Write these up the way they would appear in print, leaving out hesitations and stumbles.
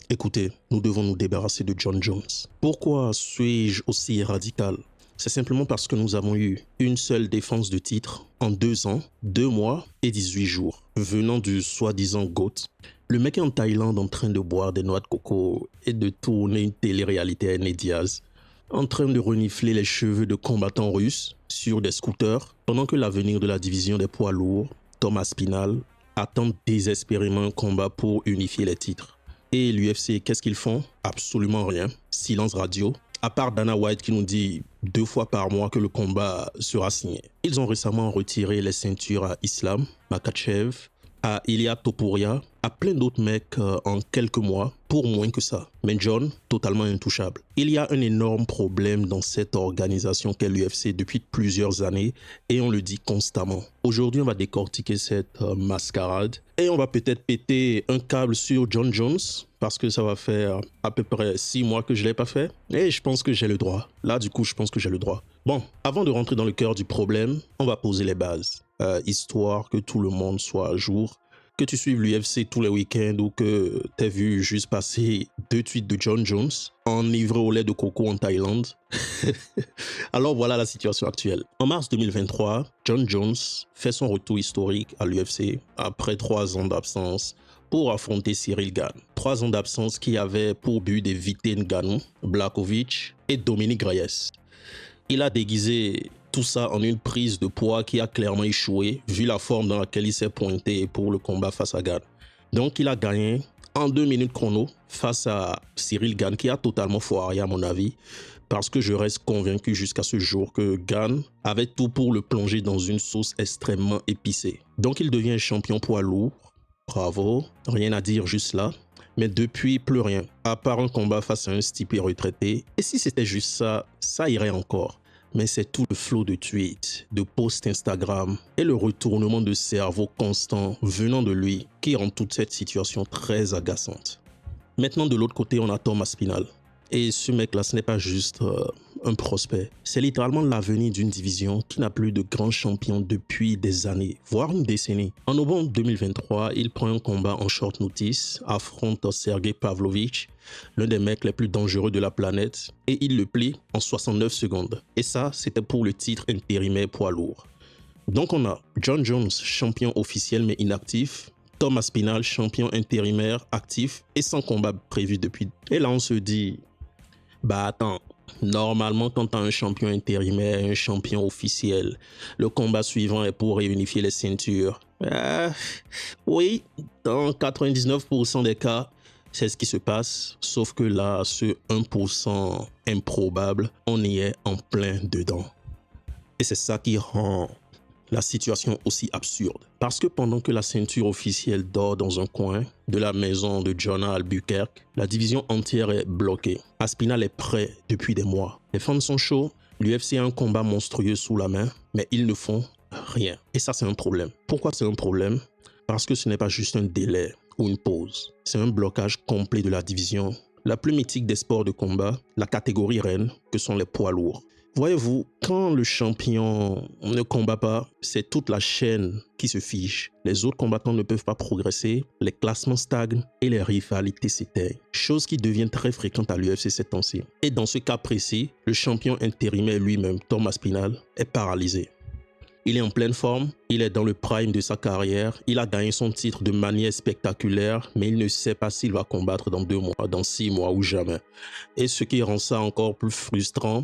Écoutez, nous devons nous débarrasser de John Jones. Pourquoi suis-je aussi radical? C'est simplement parce que nous avons eu une seule défense de titre en 2 ans, 2 mois et 18 jours, venant du soi-disant GOAT. Le mec est en Thaïlande en train de boire des noix de coco et de tourner une télé-réalité à Enny Diaz, en train de renifler les cheveux de combattants russes sur des scooters, pendant que l'avenir de la division des poids lourds, Thomas Spinal, attend désespérément un combat pour unifier les titres. Et l'UFC, qu'est-ce qu'ils font? Absolument rien. Silence radio. À part Dana White qui nous dit 2 fois par mois que le combat sera signé. Ils ont récemment retiré les ceintures à Islam Makhachev, à Ilia Topuria, à plein d'autres mecs en quelques mois, pour moins que ça. Mais John, totalement intouchable. Il y a un énorme problème dans cette organisation qu'est l'UFC depuis plusieurs années et on le dit constamment. Aujourd'hui, on va décortiquer cette mascarade et on va peut-être péter un câble sur John Jones parce que ça va faire à peu près 6 mois que je ne l'ai pas fait et je pense que j'ai le droit. Là, du coup, je pense que j'ai le droit. Bon, avant de rentrer dans le cœur du problème, on va poser les bases. Histoire que tout le monde soit à jour, que tu suives l'UFC tous les week-ends ou que tu as vu juste passer 2 tweets de John Jones enivré au lait de coco en Thaïlande. Alors voilà la situation actuelle. En mars 2023, John Jones fait son retour historique à l'UFC après 3 ans d'absence pour affronter Cyril Gane. 3 ans d'absence qui avaient pour but d'éviter Ngannou, Blachowicz et Dominic Reyes. Il a déguisé tout ça en une prise de poids qui a clairement échoué vu la forme dans laquelle il s'est pointé pour le combat face à Gane. Donc il a gagné en 2 minutes chrono face à Cyril Gane qui a totalement foiré à mon avis parce que je reste convaincu jusqu'à ce jour que Gane avait tout pour le plonger dans une sauce extrêmement épicée. Donc il devient champion poids lourd. Bravo, rien à dire juste là. Mais depuis, plus rien, à part un combat face à un stipé retraité. Et si c'était juste ça, ça irait encore. Mais c'est tout le flot de tweets, de posts Instagram et le retournement de cerveau constant venant de lui qui rend toute cette situation très agaçante. Maintenant, de l'autre côté, on a Thomas Spinal. Et ce mec-là, ce n'est pas juste un prospect. C'est littéralement l'avenir d'une division qui n'a plus de grands champions depuis des années, voire une décennie. En novembre 2023, il prend un combat en short notice, affronte Sergey Pavlovich, l'un des mecs les plus dangereux de la planète, et il le plie en 69 secondes. Et ça, c'était pour le titre intérimaire poids lourd. Donc on a John Jones, champion officiel mais inactif, Thomas Spinal, champion intérimaire, actif et sans combat prévu depuis. Et là, on se dit, bah attends, normalement, quand tu as un champion intérimaire et un champion officiel, le combat suivant est pour réunifier les ceintures. Oui, dans 99% des cas, c'est ce qui se passe, sauf que là, ce 1% improbable, on y est en plein dedans. Et c'est ça qui rend la situation aussi absurde. Parce que pendant que la ceinture officielle dort dans un coin de la maison de Jonah Albuquerque, la division entière est bloquée. Aspinall est prêt depuis des mois. Les fans sont chauds, l'UFC a un combat monstrueux sous la main, mais ils ne font rien. Et ça, c'est un problème. Pourquoi c'est un problème? Parce que ce n'est pas juste un délai ou une pause. C'est un blocage complet de la division, la plus mythique des sports de combat, la catégorie reine que sont les poids lourds. Voyez-vous, quand le champion ne combat pas, c'est toute la chaîne qui se fige. Les autres combattants ne peuvent pas progresser, les classements stagnent et les rivalités s'éteignent. Chose qui devient très fréquente à l'UFC ces temps-ci. Et dans ce cas précis, le champion intérimaire lui-même, Thomas Spinal, est paralysé. Il est en pleine forme, il est dans le prime de sa carrière, il a gagné son titre de manière spectaculaire, mais il ne sait pas s'il va combattre dans 2 mois, dans 6 mois ou jamais. Et ce qui rend ça encore plus frustrant,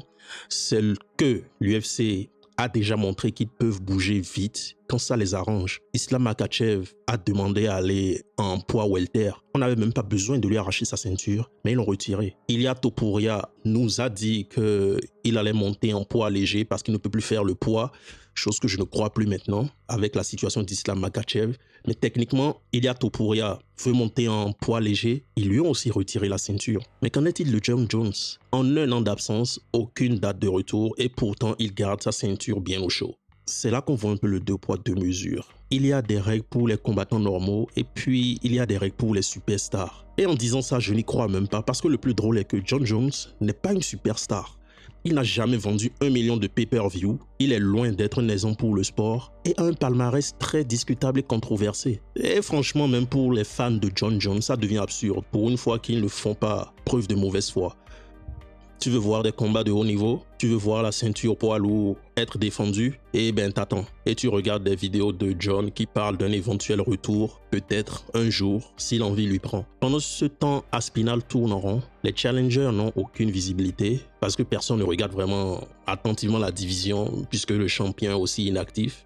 c'est que l'UFC a déjà montré qu'ils peuvent bouger vite quand ça les arrange. Islam Makhachev a demandé à aller en poids welter. On n'avait même pas besoin de lui arracher sa ceinture, mais ils l'ont retiré. Ilia Topuria nous a dit qu'il allait monter en poids léger parce qu'il ne peut plus faire le poids, chose que je ne crois plus maintenant avec la situation d'Islam Makhachev. Mais techniquement, Ilia Topuria veut monter en poids léger. Ils lui ont aussi retiré la ceinture. Mais qu'en est-il de John Jones? En 1 an d'absence, aucune date de retour et pourtant il garde sa ceinture bien au chaud. C'est là qu'on voit un peu le 2 poids 2 mesures. Il y a des règles pour les combattants normaux et puis il y a des règles pour les superstars. Et en disant ça, je n'y crois même pas parce que le plus drôle est que John Jones n'est pas une superstar. il n'a jamais vendu 1 million de pay-per-view, il est loin d'être un exemple pour le sport et a un palmarès très discutable et controversé. Et franchement, même pour les fans de Jon Jones, ça devient absurde pour une fois qu'ils ne font pas preuve de mauvaise foi. Tu veux voir des combats de haut niveau, tu veux voir la ceinture poids lourd être défendue, et ben t'attends. Et tu regardes des vidéos de Jon qui parlent d'un éventuel retour, peut-être un jour, si l'envie lui prend. Pendant ce temps, Aspinall tourne en rond. Les challengers n'ont aucune visibilité parce que personne ne regarde vraiment attentivement la division puisque le champion est aussi inactif.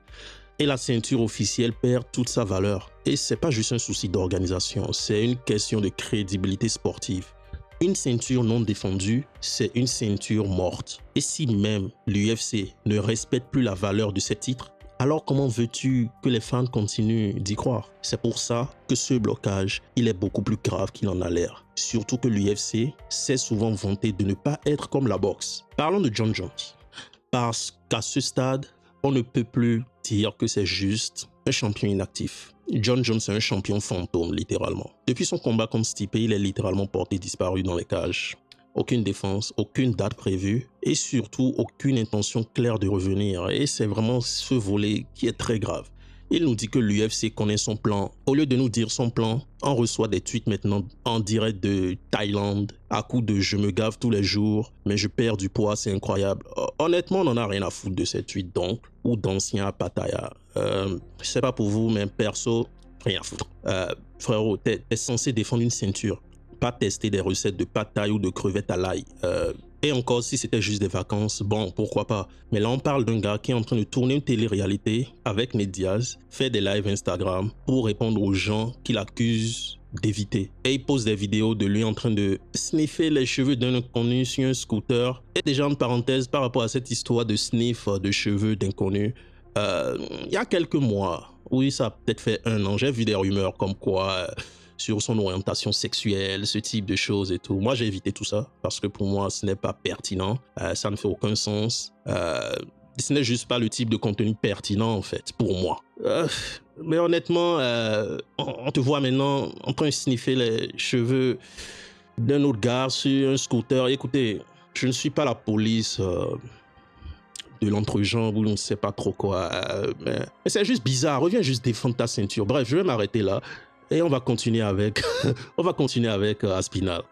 Et la ceinture officielle perd toute sa valeur. Et c'est pas juste un souci d'organisation, c'est une question de crédibilité sportive. Une ceinture non défendue, c'est une ceinture morte. Et si même l'UFC ne respecte plus la valeur de ces titres, alors comment veux-tu que les fans continuent d'y croire? C'est pour ça que ce blocage, il est beaucoup plus grave qu'il en a l'air. Surtout que l'UFC s'est souvent vanté de ne pas être comme la boxe. Parlons de Jon Jones. Parce qu'à ce stade, on ne peut plus dire que c'est juste un champion inactif. Jon Jones est un champion fantôme, littéralement. Depuis son combat contre Stipe, il est littéralement porté disparu dans les cages. Aucune défense, aucune date prévue et surtout aucune intention claire de revenir. Et c'est vraiment ce volet qui est très grave. Il nous dit que l'UFC connaît son plan. Au lieu de nous dire son plan, on reçoit des tweets maintenant en direct de Thaïlande à coup de « je me gave tous les jours, mais je perds du poids, c'est incroyable ». Honnêtement, on n'en a rien à foutre de ces tweets donc, ou d'anciens à Pattaya. Je sais pas pour vous, mais perso, rien à foutre. Frérot, t'es censé défendre une ceinture, pas tester des recettes de pad thai ou de crevettes à l'ail. Et encore, si c'était juste des vacances, bon, pourquoi pas. Mais là, on parle d'un gars qui est en train de tourner une télé-réalité avec Ned Diaz, fait des lives Instagram pour répondre aux gens qu'il accuse d'éviter. Et il pose des vidéos de lui en train de sniffer les cheveux d'un inconnu sur un scooter. Et déjà, en parenthèse, par rapport à cette histoire de sniff de cheveux d'inconnu, il y a quelques mois, oui, ça a peut-être fait 1 an, j'ai vu des rumeurs comme quoi... sur son orientation sexuelle, ce type de choses et tout. Moi, j'ai évité tout ça parce que pour moi, ce n'est pas pertinent. Ça ne fait aucun sens. Ce n'est juste pas le type de contenu pertinent, en fait, pour moi. Mais honnêtement, on te voit maintenant en train de sniffer les cheveux d'un autre gars sur un scooter. Écoutez, je ne suis pas la police... de l'entrejambe ou on ne sait pas trop quoi. Mais c'est juste bizarre. Reviens juste défendre ta ceinture. Bref, je vais m'arrêter là. Et on va continuer avec, Aspinall.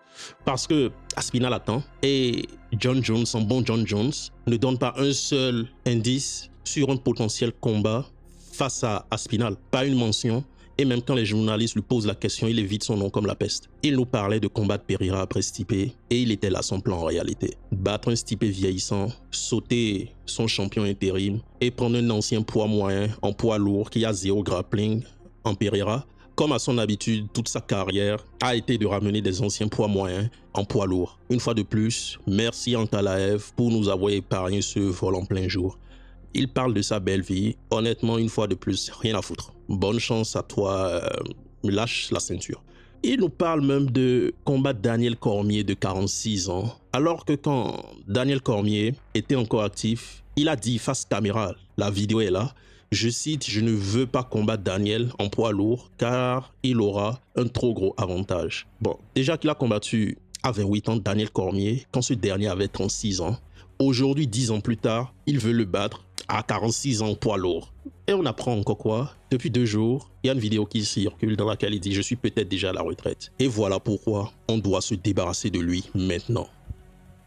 Parce que Aspinall attend et Jon Jones, en bon Jon Jones, ne donne pas un seul indice sur un potentiel combat face à Aspinall. Pas une mention. Et même quand les journalistes lui posent la question, il évite son nom comme la peste. Il nous parlait de combattre Pereira après Stipe et il était là son plan en réalité. Battre un Stipe vieillissant, sauter son champion intérim et prendre un ancien poids moyen en poids lourd qui a 0 grappling en Pereira. Comme à son habitude, toute sa carrière a été de ramener des anciens poids moyens en poids lourd. Une fois de plus, merci Ankalaev pour nous avoir épargné ce vol en plein jour. Il parle de sa belle vie. Honnêtement, une fois de plus, rien à foutre. Bonne chance à toi, lâche la ceinture. Il nous parle même de combattre Daniel Cormier de 46 ans. Alors que quand Daniel Cormier était encore actif, il a dit face caméra, la vidéo est là, je cite, « Je ne veux pas combattre Daniel en poids lourd car il aura un trop gros avantage ». Bon, déjà qu'il a combattu à 28 ans Daniel Cormier quand ce dernier avait 36 ans. Aujourd'hui, 10 ans plus tard, il veut le battre à 46 ans en poids lourd. Et on apprend encore quoi? Depuis 2 jours, il y a une vidéo qui circule dans laquelle il dit « Je suis peut-être déjà à la retraite ». Et voilà pourquoi on doit se débarrasser de lui maintenant.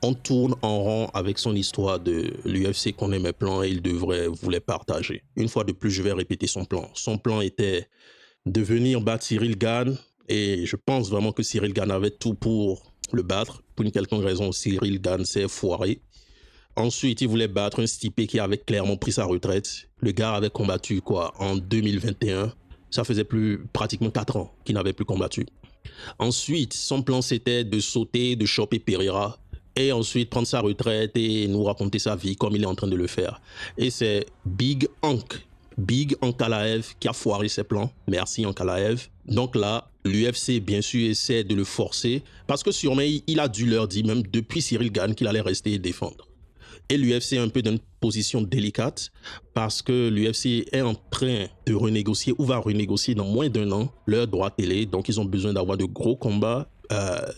On tourne en rond avec son histoire de l'UFC connaît mes plans et il devrait vous les partager. Une fois de plus, je vais répéter son plan. Son plan était de venir battre Cyril Gane et je pense vraiment que Cyril Gane avait tout pour le battre. Pour une quelconque raison, Cyril Gane s'est foiré. Ensuite, il voulait battre un Stipe qui avait clairement pris sa retraite. Le gars avait combattu quoi en 2021. Ça faisait pratiquement 4 ans qu'il n'avait plus combattu. Ensuite, son plan c'était de sauter, de choper Pereira. Et ensuite prendre sa retraite et nous raconter sa vie comme il est en train de le faire. Et c'est Big Ankalaev qui a foiré ses plans. Merci Ankalaev. Donc là, l'UFC bien sûr essaie de le forcer parce que sûrement il a dû leur dire même depuis Cyril Gane qu'il allait rester et défendre. Et l'UFC est un peu dans une position délicate parce que l'UFC est en train de renégocier ou va renégocier dans moins d'1 an leurs droits télé. Donc ils ont besoin d'avoir de gros combats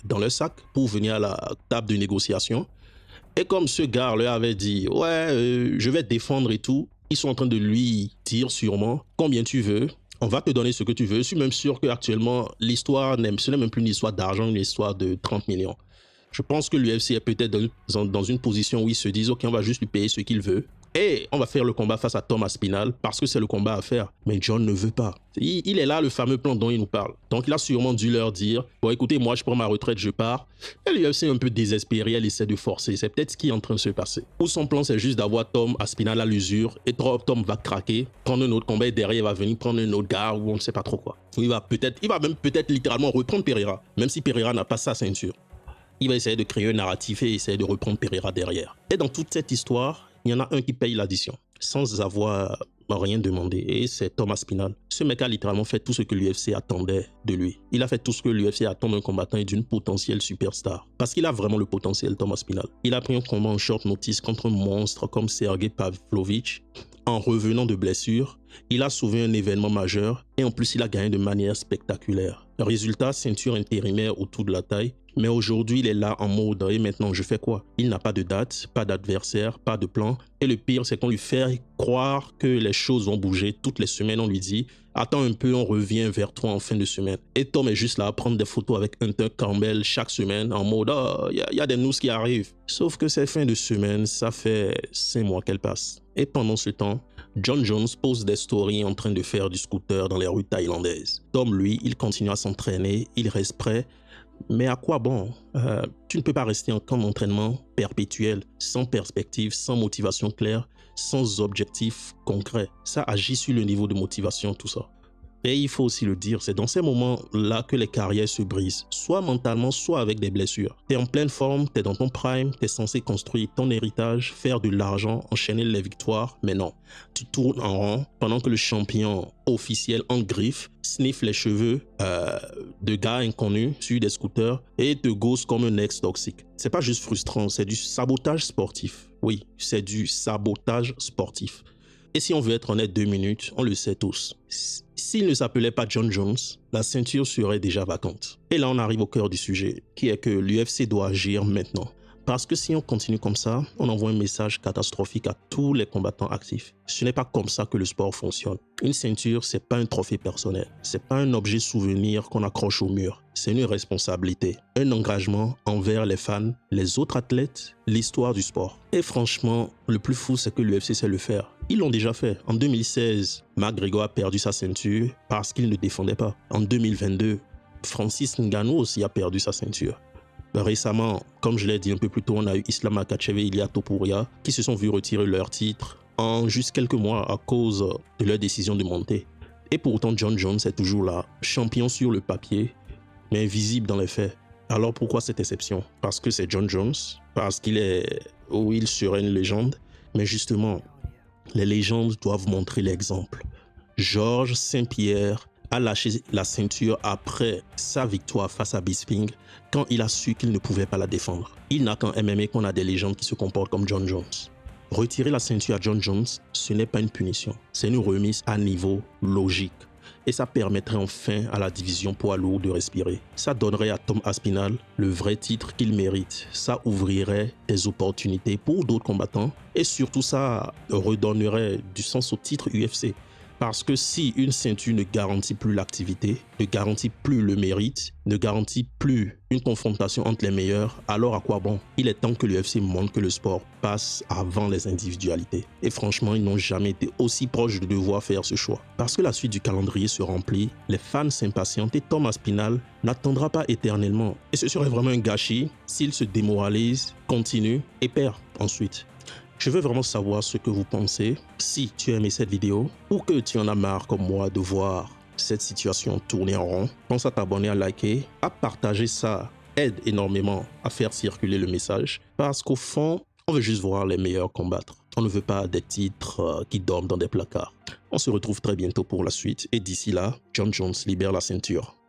dans leur sac pour venir à la table de négociation. Et comme ce gars leur avait dit, ouais, je vais te défendre et tout, ils sont en train de lui dire sûrement combien tu veux. On va te donner ce que tu veux. Je suis même sûr qu'actuellement, l'histoire, ce n'est même plus une histoire d'argent, une histoire de 30 millions. Je pense que l'UFC est peut-être dans une position où ils se disent, OK, on va juste lui payer ce qu'il veut. Et on va faire le combat face à Tom Aspinall parce que c'est le combat à faire. Mais John ne veut pas. Il est là, le fameux plan dont il nous parle. Donc il a sûrement dû leur dire, bon écoutez, moi je prends ma retraite, je pars. Et l'UFC est un peu désespéré, elle essaie de forcer. C'est peut-être ce qui est en train de se passer. Ou son plan c'est juste d'avoir Tom Aspinall à l'usure et Tom va craquer, prendre un autre combat et derrière il va venir prendre un autre gars ou on ne sait pas trop quoi. Il va même peut-être littéralement reprendre Pereira, même si Pereira n'a pas sa ceinture. Il va essayer de créer un narratif et essayer de reprendre Pereira derrière. Et dans toute cette histoire, il y en a un qui paye l'addition, sans avoir rien demandé, et c'est Tom Aspinall. Ce mec a littéralement fait tout ce que l'UFC attendait de lui. Il a fait tout ce que l'UFC attend d'un combattant et d'une potentielle superstar. Parce qu'il a vraiment le potentiel, Tom Aspinall. Il a pris un combat en short notice contre un monstre comme Sergey Pavlovich. En revenant de blessure, il a sauvé un événement majeur et en plus il a gagné de manière spectaculaire. Le résultat, ceinture intérimaire autour de la taille. Mais aujourd'hui, il est là en mode « et maintenant, je fais quoi ?» Il n'a pas de date, pas d'adversaire, pas de plan. Et le pire, c'est qu'on lui fait croire que les choses vont bouger. Toutes les semaines, on lui dit « attends un peu, on revient vers toi en fin de semaine. » Et Tom est juste là à prendre des photos avec Hunter Campbell chaque semaine en mode « oh, il y a des news qui arrivent. » Sauf que ces fins de semaine, ça fait 5 mois qu'elles passent. Et pendant ce temps, Jon Jones pose des stories en train de faire du scooter dans les rues thaïlandaises. Tom, lui, il continue à s'entraîner, il reste prêt. Mais à quoi bon? Tu ne peux pas rester en camp d'entraînement perpétuel, sans perspective, sans motivation claire, sans objectif concret. Ça agit sur le niveau de motivation, tout ça. Et il faut aussi le dire, c'est dans ces moments-là que les carrières se brisent, soit mentalement, soit avec des blessures. Tu es en pleine forme, tu es dans ton prime, tu es censé construire ton héritage, faire de l'argent, enchaîner les victoires, mais non. Tu tournes en rond pendant que le champion officiel en griffe sniffe les cheveux de gars inconnus sur des scooters et te gosse comme un ex toxique. C'est pas juste frustrant, c'est du sabotage sportif. Oui, c'est du sabotage sportif. Et si on veut être honnête 2 minutes, on le sait tous. S'il ne s'appelait pas Jon Jones, la ceinture serait déjà vacante. Et là, on arrive au cœur du sujet, qui est que l'UFC doit agir maintenant. Parce que si on continue comme ça, on envoie un message catastrophique à tous les combattants actifs. Ce n'est pas comme ça que le sport fonctionne. Une ceinture, c'est pas un trophée personnel. C'est pas un objet souvenir qu'on accroche au mur. C'est une responsabilité, un engagement envers les fans, les autres athlètes, l'histoire du sport. Et franchement, le plus fou, c'est que l'UFC sait le faire. Ils l'ont déjà fait. En 2016, McGregor a perdu sa ceinture parce qu'il ne défendait pas. En 2022, Francis Ngannou aussi a perdu sa ceinture. Récemment, comme je l'ai dit un peu plus tôt, on a eu Islam Makhachev et Ilia Topuria qui se sont vus retirer leur titre en juste quelques mois à cause de leur décision de monter. Et pourtant, Jon Jones est toujours là, champion sur le papier, mais invisible dans les faits. Alors pourquoi cette exception? Parce que c'est Jon Jones, parce qu'il est ou il serait une légende, mais justement, les légendes doivent montrer l'exemple. Georges Saint-Pierre a lâché la ceinture après sa victoire face à Bisping quand il a su qu'il ne pouvait pas la défendre. Il n'a qu'en MMA qu'on a des légendes qui se comportent comme Jon Jones. Retirer la ceinture à Jon Jones, ce n'est pas une punition, c'est une remise à niveau logique. Et ça permettrait enfin à la division poids lourd de respirer. Ça donnerait à Tom Aspinall le vrai titre qu'il mérite. Ça ouvrirait des opportunités pour d'autres combattants et surtout ça redonnerait du sens au titre UFC. Parce que si une ceinture ne garantit plus l'activité, ne garantit plus le mérite, ne garantit plus une confrontation entre les meilleurs, alors à quoi bon? Il est temps que l'UFC montre que le sport passe avant les individualités. Et franchement, ils n'ont jamais été aussi proches de devoir faire ce choix. Parce que la suite du calendrier se remplit, les fans s'impatientent et Tom Aspinall n'attendra pas éternellement. Et ce serait vraiment un gâchis s'il se démoralise, continue et perd ensuite. Je veux vraiment savoir ce que vous pensez, si tu as aimé cette vidéo ou que tu en as marre comme moi de voir cette situation tourner en rond. Pense à t'abonner, à liker, à partager, ça aide énormément à faire circuler le message parce qu'au fond, on veut juste voir les meilleurs combattre. On ne veut pas des titres qui dorment dans des placards. On se retrouve très bientôt pour la suite et d'ici là, Jon Jones libère la ceinture.